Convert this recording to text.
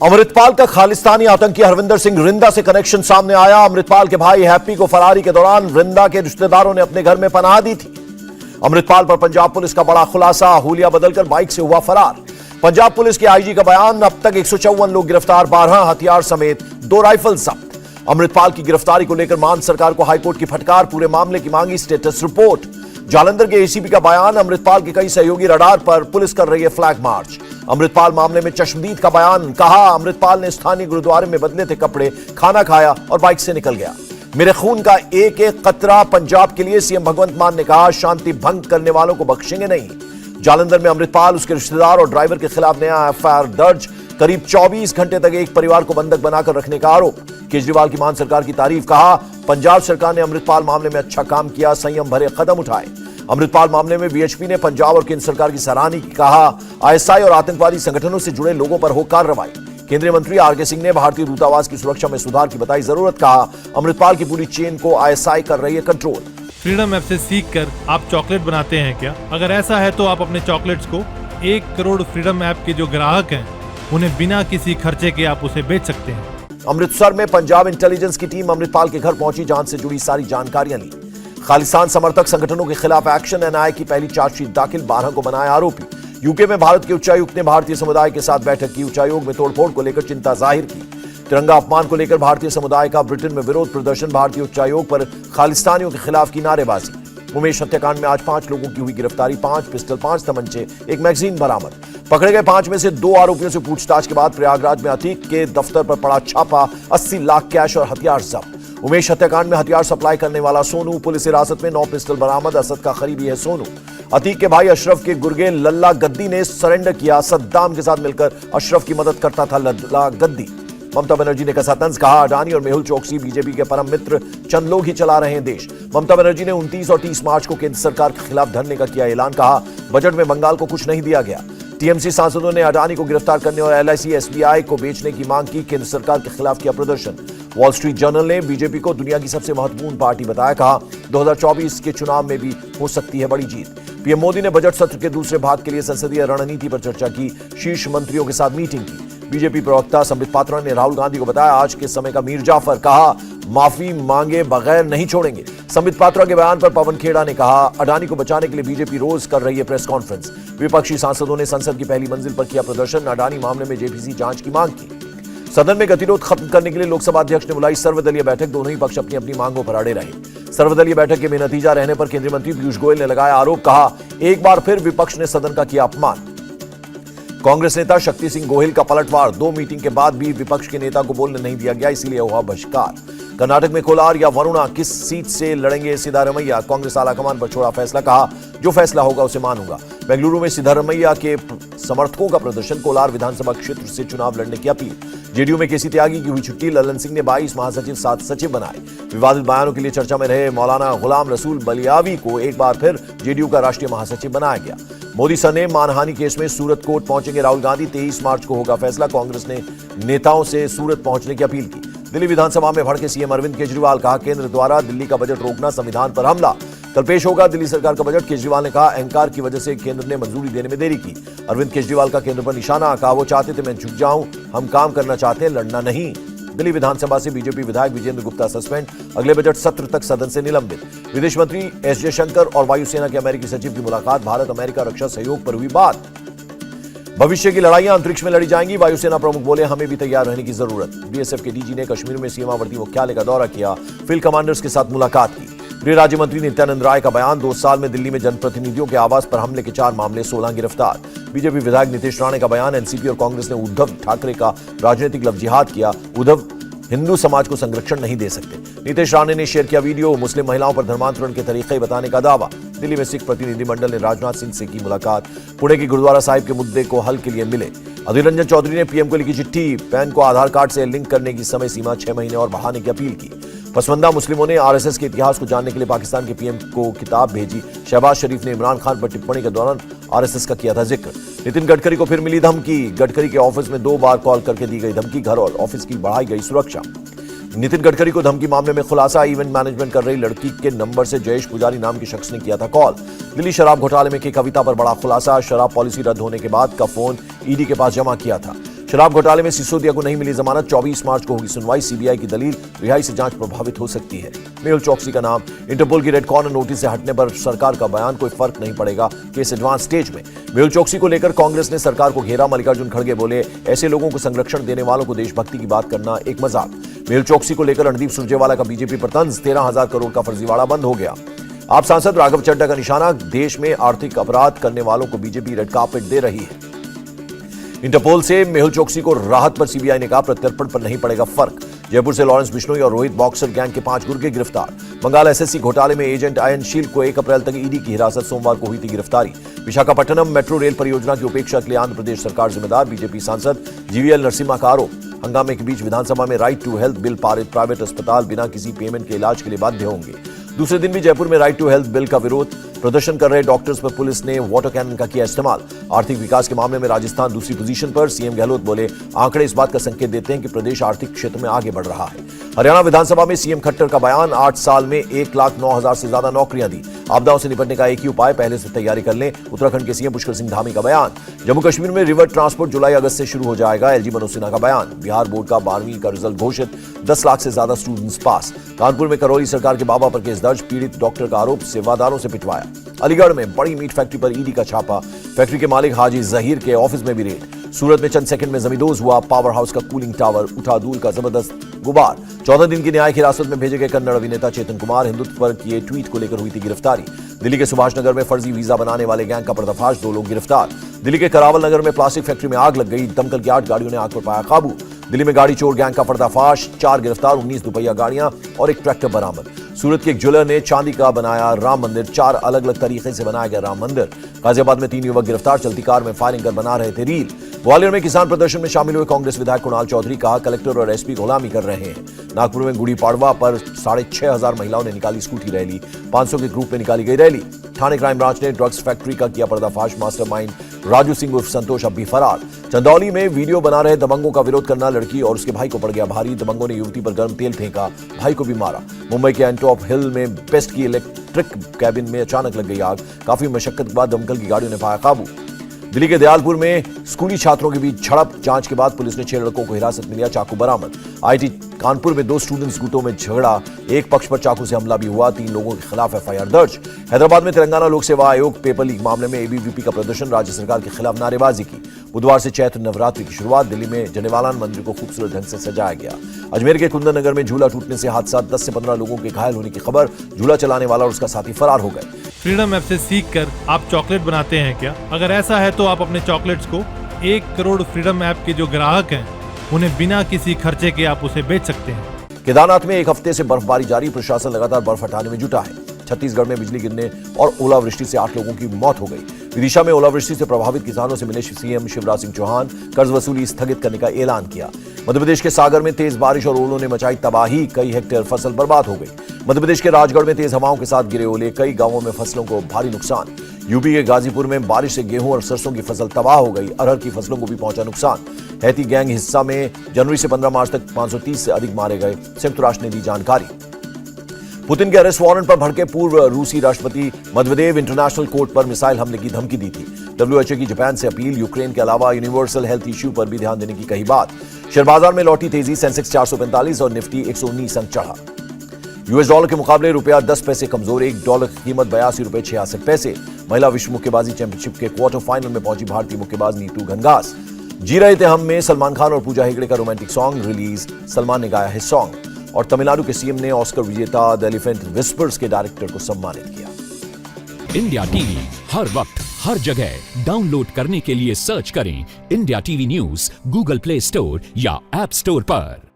अमृतपाल का खालिस्तानी आतंकी हरविंदर सिंह रिंदा से कनेक्शन सामने आया। अमृतपाल के भाई हैप्पी को फरारी के दौरान रिंदा के रिश्तेदारों ने अपने घर में पनाह दी थी। अमृतपाल पर पंजाब पुलिस का बड़ा खुलासा, हुलिया बदलकर बाइक से हुआ फरार। पंजाब पुलिस के आईजी का बयान, अब तक 154 लोग गिरफ्तार, 12 हथियार समेत 2 राइफल जब्त। अमृतपाल की गिरफ्तारी को लेकर मान सरकार को हाईकोर्ट की फटकार, पूरे मामले की मांगी स्टेटस रिपोर्ट। जालंधर के एसीपी का बयान, अमृतपाल के कई सहयोगी रडार पर, पुलिस कर रही है फ्लैग मार्च। अमृतपाल मामले में चश्मदीद का बयान, कहा अमृतपाल ने स्थानीय गुरुद्वारे में बदले थे कपड़े, खाना खाया और बाइक से निकल गया। मेरे खून का एक एक कतरा पंजाब के लिए, सीएम भगवंत मान ने कहा शांति भंग करने वालों को बख्शेंगे नहीं। जालंधर में अमृतपाल, उसके रिश्तेदार और ड्राइवर के खिलाफ नया एफआईआर दर्ज। करीब 24 घंटे तक एक परिवार को बंधक बनाकर रखने का आरोप। केजरीवाल की मान सरकार की तारीफ, कहा पंजाब सरकार ने अमृतपाल मामले में अच्छा काम किया, संयम भरे कदम उठाए। अमृतपाल मामले में बीएचपी ने पंजाब और केंद्र सरकार की सराहना की, कहा आईएसआई और आतंकवादी संगठनों से जुड़े लोगों पर हो कार्रवाई। केंद्रीय मंत्री आरके सिंह ने भारतीय दूतावास की सुरक्षा में सुधार की बताई जरूरत, कहा अमृतपाल की पूरी चेन को आईएसआई कर रही है कंट्रोल। फ्रीडम ऐप से सीखकर आप चॉकलेट बनाते हैं क्या? अगर ऐसा है तो आप अपने चॉकलेट्स को 1 करोड़ फ्रीडम ऐप के जो ग्राहक हैं उन्हें बिना किसी खर्चे के आप उसे बेच सकते हैं। अमृतसर में पंजाब इंटेलिजेंस की टीम अमृतपाल के घर पहुंची, जांच से जुड़ी सारी जानकारियां ली। खालिस्तान समर्थक संगठनों के खिलाफ एक्शन, एनआईए की पहली चार्जशीट दाखिल, 12 को बनाया आरोपी। यूके में भारत के उच्चायुक्त ने भारतीय समुदाय के साथ बैठक की, उच्चायोग में तोड़फोड़ को लेकर चिंता जाहिर की। तिरंगा अपमान को लेकर भारतीय समुदाय का ब्रिटेन में विरोध प्रदर्शन, भारतीय उच्चायोग पर खालिस्तानियों के खिलाफ की नारेबाजी। उमेश हत्याकांड में आज 5 लोगों की हुई गिरफ्तारी, 5 पिस्टल, 5 तमंचे, 1 मैगजीन बरामद। पकड़े गए 5 में से 2 आरोपियों से पूछताछ के बाद प्रयागराज में अतीक के दफ्तर पर पड़ा छापा, 80 लाख कैश और हथियार जब्त। उमेश हत्याकांड में हथियार सप्लाई करने वाला सोनू, पुलिस हिरासत में, 9 पिस्टल बरामद, असद का करीबी है सोनू। अतीक के भाई अशरफ के गुर्गे लल्ला गद्दी ने सरेंडर किया, सद्दाम के साथ मिलकर अशरफ की मदद करता था लल्ला गद्दी। ममता बनर्जी ने कसा तंज, कहा अडानी और मेहुल चोकसी बीजेपी के परम मित्र, चंद लोग ही चला रहे हैं देश। ममता बनर्जी ने 29 और 30 मार्च को केंद्र सरकार के खिलाफ धरने का किया ऐलान, कहा बजट में बंगाल को कुछ नहीं दिया गया। टीएमसी सांसदों ने अडानी को गिरफ्तार करने और एलआईसी एसबीआई को बेचने की मांग की, केंद्र सरकार के खिलाफ किया प्रदर्शन। वॉल स्ट्रीट जर्नल ने बीजेपी को दुनिया की सबसे महत्वपूर्ण पार्टी बताया, कहा 2024 के चुनाव में भी हो सकती है बड़ी जीत। पीएम मोदी ने बजट सत्र के दूसरे भाग के लिए संसदीय रणनीति पर चर्चा की, शीर्ष मंत्रियों के साथ मीटिंग की। बीजेपी प्रवक्ता संबित पात्रा ने राहुल गांधी को बताया आज के समय का मीर जाफर, कहा माफी मांगे बगैर नहीं छोड़ेंगे। संबित पात्रा के बयान पर पवन खेड़ा ने कहा अडानी को बचाने के लिए बीजेपी रोज कर रही है प्रेस कॉन्फ्रेंस। विपक्षी सांसदों ने संसद की पहली मंजिल पर किया प्रदर्शन, अडानी मामले में जेपीसी जांच की मांग की। सदन में गतिरोध खत्म करने के लिए लोकसभा अध्यक्ष ने बुलाई सर्वदलीय बैठक, दोनों ही पक्ष अपनी अपनी मांगों पर अड़े रहे। सर्वदलीय बैठक के बेनतीजा रहने पर केंद्रीय मंत्री पीयूष गोयल ने लगाया आरोप, कहा एक बार फिर विपक्ष ने सदन का किया अपमान। कांग्रेस नेता शक्ति सिंह गोहिल का पलटवार, 2 मीटिंग के बाद भी विपक्ष के नेता को बोलने नहीं दिया गया, इसीलिए हुआ बहिष्कार। कर्नाटक में कोलार या वरुणा किस सीट से लड़ेंगे सिद्धारमैया, कांग्रेस आलाकमान पर छोड़ा फैसला, कहा जो फैसला होगा उसे मानूंगा। बेंगलुरु में सिद्धारमैया के समर्थकों का प्रदर्शन, कोलार विधानसभा क्षेत्र से चुनाव लड़ने की अपील। जेडीयू में केसी त्यागी की हुई छुट्टी, ललन सिंह ने 22 महासचिव 7 सचिव बनाए। विवादित बयानों के लिए चर्चा में रहे मौलाना गुलाम रसूल बलियावी को एक बार फिर जेडीयू का राष्ट्रीय महासचिव बनाया गया। मोदी सने मानहानि केस में सूरत कोर्ट पहुंचेंगे राहुल गांधी, 23 मार्च को होगा फैसला, कांग्रेस ने नेताओं से सूरत पहुंचने की अपील की। दिल्ली विधानसभा में भड़के सीएम अरविंद केजरीवाल, कहा केंद्र द्वारा दिल्ली का बजट रोकना संविधान पर हमला। कल पेश होगा दिल्ली सरकार का बजट, केजरीवाल ने कहा अहंकार की वजह से केंद्र ने मंजूरी देने में देरी की। अरविंद केजरीवाल का केंद्र पर निशाना, कहा वो चाहते थे मैं झुक जाऊं, हम काम करना चाहते हैं, लड़ना नहीं। दिल्ली विधानसभा से बीजेपी विधायक विजेंद्र गुप्ता सस्पेंड, अगले बजट सत्र तक सदन से निलंबित। विदेश मंत्री एस जयशंकर और वायुसेना के अमेरिकी सचिव की मुलाकात, भारत अमेरिका रक्षा सहयोग पर हुई बात। भविष्य की लड़ाइयां अंतरिक्ष में लड़ी जाएंगी, वायुसेना प्रमुख बोले हमें भी तैयार रहने की जरूरत। बीएसएफ के डीजी ने कश्मीर में सीमावर्ती मुख्यालय का दौरा किया, फील्ड कमांडर्स के साथ मुलाकात की। गृह राज्य मंत्री नित्यानंद राय का बयान, 2 साल में दिल्ली में जनप्रतिनिधियों के आवास पर हमले के 4 मामले, 16 गिरफ्तार। बीजेपी विधायक नीतीश राणे का बयान, एनसीपी और कांग्रेस ने उद्धव ठाकरे का राजनीतिक लव जिहाद किया, उद्धव हिंदू समाज को संरक्षण नहीं दे सकते। नीतीश राणे ने शेयर किया वीडियो, मुस्लिम महिलाओं पर धर्मांतरण के तरीके बताने का दावा। दिल्ली में सिख प्रतिनिधिमंडल ने राजनाथ सिंह से की मुलाकात, पुणे की गुरुद्वारा साहिब के मुद्दे को हल के लिए मिले। अधीर रंजन चौधरी ने पीएम को लिखी चिट्ठी, पैन को आधार कार्ड से लिंक करने की समय सीमा 6 महीने और बढ़ाने की अपील की। पसमंदा मुस्लिमों ने आरएसएस के इतिहास को जानने के लिए पाकिस्तान के पीएम को किताब भेजी। शहबाज शरीफ ने इमरान खान पर टिप्पणी के दौरान आरएसएस का किया था जिक्र। नितिन गडकरी को फिर मिली धमकी, गडकरी के ऑफिस में 2 बार कॉल करके दी गई धमकी, घर और ऑफिस की बढ़ाई गई सुरक्षा। नितिन गडकरी को धमकी मामले में खुलासा, इवेंट मैनेजमेंट कर रही लड़की के नंबर से जयेश पुजारी नाम के शख्स ने किया था कॉल। दिल्ली शराब घोटाले में की कविता पर बड़ा खुलासा, शराब पॉलिसी रद्द होने के बाद का फोन ईडी के पास जमा किया था। शराब घोटाले में सिसोदिया को नहीं मिली जमानत, 24 मार्च को होगी सुनवाई। सीबीआई की दलील, रिहाई से जांच प्रभावित हो सकती है। मेहुल चोकसी का नाम, इंटरपोल की रेड कॉर्नर नोटिस से हटने पर सरकार का बयान, कोई फर्क नहीं पड़ेगा, केस एडवांस स्टेज में। मेहुल चोकसी को लेकर कांग्रेस ने सरकार को घेरा। मल्लिकार्जुन खड़गे बोले, ऐसे लोगों को संरक्षण देने वालों को देशभक्ति की बात करना एक मजाक। मेहुल चोकसी को लेकर रणदीप सुरजेवाला का बीजेपी पर तंज, 13,000 करोड़ का फर्जीवाड़ा बंद हो गया। आप सांसद राघव चड्ढा का निशाना, देश में आर्थिक अपराध करने वालों को बीजेपी रेड कार्पेट दे रही है। इंटरपोल से मेहुल चोकसी को राहत पर सीबीआई ने कहा, प्रत्यर्पण पर नहीं पड़ेगा फर्क। जयपुर से लॉरेंस बिश्नोई और रोहित बॉक्सर गैंग के 5 गुर्गे गिरफ्तार। बंगाल एसएससी घोटाले में एजेंट आयनशील को 1 अप्रैल तक ईडी की हिरासत, सोमवार को हुई थी गिरफ्तारी। विशाखापट्टनम मेट्रो रेल परियोजना की उपेक्षा के लिए आंध्र प्रदेश सरकार जिम्मेदार, बीजेपी सांसद जीवीएल नरसिम्हा का आरोप। हंगामे के बीच विधानसभा में राइट टू हेल्थ बिल पारित, प्राइवेट अस्पताल बिना किसी पेमेंट के इलाज के लिए बाध्य होंगे। दूसरे दिन भी जयपुर में राइट टू हेल्थ बिल का विरोध, प्रदर्शन कर रहे डॉक्टर्स पर पुलिस ने वाटर कैनन का किया इस्तेमाल। आर्थिक विकास के मामले में राजस्थान दूसरी पोजीशन पर, सीएम गहलोत बोले, आंकड़े इस बात का संकेत देते हैं कि प्रदेश आर्थिक क्षेत्र में आगे बढ़ रहा है। हरियाणा विधानसभा में सीएम खट्टर का बयान, 8 साल में 1,09,000 से ज्यादा नौकरियां दी। आपदाओं से निपटने का एक ही उपाय, पहले से तैयारी कर लें। उत्तराखंड के सीएम पुष्कर सिंह धामी का बयान। जम्मू कश्मीर में रिवर ट्रांसपोर्ट जुलाई अगस्त से शुरू हो जाएगा, एलजी मनोज सिन्हा का बयान। बिहार बोर्ड का 12वीं का रिजल्ट घोषित, 10 लाख से ज्यादा स्टूडेंट्स पास। कानपुर में करौली सरकार के बाबा पर केस दर्ज, पीड़ित डॉक्टर का आरोप, सेवादारों से पिटवाया। अलीगढ़ में बड़ी मीट फैक्ट्री पर ईडी का छापा, फैक्ट्री के मालिक हाजी जहीर के ऑफिस में भी रेड। सूरत में चंद सेकंड में जमींदोज हुआ, पावर हाउस का कूलिंग टावर, उठा धूल का जबरदस्त गुबार। 14 दिन की न्यायिक हिरासत में भेजे गए कन्नड़ अभिनेता चेतन कुमार, हिंदुत्व पर किए ट्वीट को लेकर हुई थी गिरफ्तारी। दिल्ली के सुभाष नगर में फर्जी वीजा बनाने वाले गैंग का पर्दाफाश, 2 लोग गिरफ्तार। दिल्ली के करावल नगर में प्लास्टिक फैक्ट्री में आग लग गई, दमकल की 8 गाड़ियों ने आग पर पाया काबू। दिल्ली में गाड़ी चोर गैंग का पर्दाफाश, 4 गिरफ्तार, 19 दुपहिया गाड़ियां और एक ट्रैक्टर बरामद। सूरत के एक ज्वेलर ने चांदी का बनाया राम मंदिर, 4 अलग अलग तरीके से बनाया गया राम मंदिर। गाजियाबाद में 3 युवक गिरफ्तार, चलती कार में फायरिंग कर बना रहे थे रील। ग्वालियर में किसान प्रदर्शन में शामिल हुए कांग्रेस विधायक कुणाल चौधरी, कहा कलेक्टर और एसपी गुलामी कर रहे हैं। नागपुर में गुड़ी पाड़वा पर 6,500 महिलाओं ने निकाली स्कूटी रैली, 500 के ग्रुप में निकाली गई रैली। थाने क्राइम ब्रांच ने ड्रग्स फैक्ट्री का किया पर्दाफाश, मास्टरमाइंड राजू सिंह उर्फ संतोष अब भी फरार। चंदौली में वीडियो बना रहे दबंगों का विरोध करना लड़की और उसके भाई को पड़ गया भारी, दबंगों ने युवती पर गर्म तेल फेंका, भाई को भी मारा। मुंबई के एंटॉप हिल में बेस्ट की इलेक्ट्रिक कैबिन में अचानक लग गई आग, काफी मशक्कत के बाद दमकल की गाड़ियों ने पाया काबू। दिल्ली के दयालपुर में स्कूली छात्रों के बीच झड़प, जांच के बाद पुलिस ने 6 लड़कों को हिरासत में लिया, चाकू बरामद। आईटी कानपुर में 2 स्टूडेंट्स गुटों में झगड़ा, एक पक्ष पर चाकू से हमला भी हुआ, 3 लोगों के खिलाफ एफआईआर दर्ज। हैदराबाद में तेलंगाना लोक सेवा आयोग पेपर लीक मामले में एबीवीपी का प्रदर्शन, राज्य सरकार के खिलाफ नारेबाजी की। बुधवार से चैत्र नवरात्रि की शुरुआत, दिल्ली में जनेवालान मंदिर को खूबसूरत ढंग से सजाया गया। अजमेर के कुंदन नगर में झूला टूटने से हादसा, 10 से 15 लोगों के घायल होने की खबर, झूला चलाने वाला और उसका साथी फरार हो गए। फ्रीडम ऐप से सीख कर आप चॉकलेट बनाते हैं क्या? अगर ऐसा है तो आप अपने चॉकलेट्स को 1 करोड़ फ्रीडम ऐप के जो ग्राहक हैं उन्हें बिना किसी खर्चे के आप उसे बेच सकते हैं। केदारनाथ में 1 हफ्ते से बर्फबारी जारी, प्रशासन लगातार बर्फ हटाने में जुटा है। छत्तीसगढ़ में बिजली गिरने और ओलावृष्टि से 8 लोगों की मौत हो गई। विदिशा में ओलावृष्टि से प्रभावित किसानों से मिले सीएम शिवराज सिंह चौहान, कर्ज वसूली स्थगित करने का ऐलान किया। मध्य प्रदेश के सागर में तेज बारिश और ओलों ने मचाई तबाही, कई हेक्टेयर फसल बर्बाद हो गई। मध्य प्रदेश के राजगढ़ में तेज हवाओं के साथ गिरे ओले, कई गांवों में फसलों को भारी नुकसान। यूपी के गाजीपुर में बारिश से गेहूं और सरसों की फसल तबाह हो गई, अरहर की फसलों को भी पहुंचा नुकसान। हैती गैंग हिस्सा में जनवरी से 15 मार्च तक 530 से अधिक मारे गए, संयुक्त राष्ट्र ने दी जानकारी। पुतिन के अरेस्ट वारंट पर भड़के पूर्व रूसी राष्ट्रपति मेदवेदेव इंटरनेशनल कोर्ट पर मिसाइल हमले की धमकी दी थी। डब्ल्यूएचओ की जापान से अपील, यूक्रेन के अलावा यूनिवर्सल हेल्थ इश्यू पर भी ध्यान देने की कही बात। शेयर बाजार में लौटी तेजी, सेंसेक्स 445 और निफ्टी 119 अंक चढ़ा। यूएस डॉलर के मुकाबले रुपया 10 पैसे कमजोर, $1 की कीमत 82.66 रुपए। महिला विश्व मुक्केबाजी चैंपियनशिप के क्वार्टर फाइनल में पहुंची भारतीय मुक्केबाज नीतू घनघास। जी रहे थे हम में सलमान खान और पूजा हेगड़े का रोमांटिक सॉन्ग रिलीज, सलमान ने गाया है सॉन्ग। और तमिलनाडु के सीएम ने ऑस्कर विजेता द एलिफेंट विस्पर्स के डायरेक्टर को सम्मानित किया। इंडिया टीवी हर वक्त हर जगह डाउनलोड करने के लिए सर्च करें India TV news Google play store या ऐप स्टोर पर।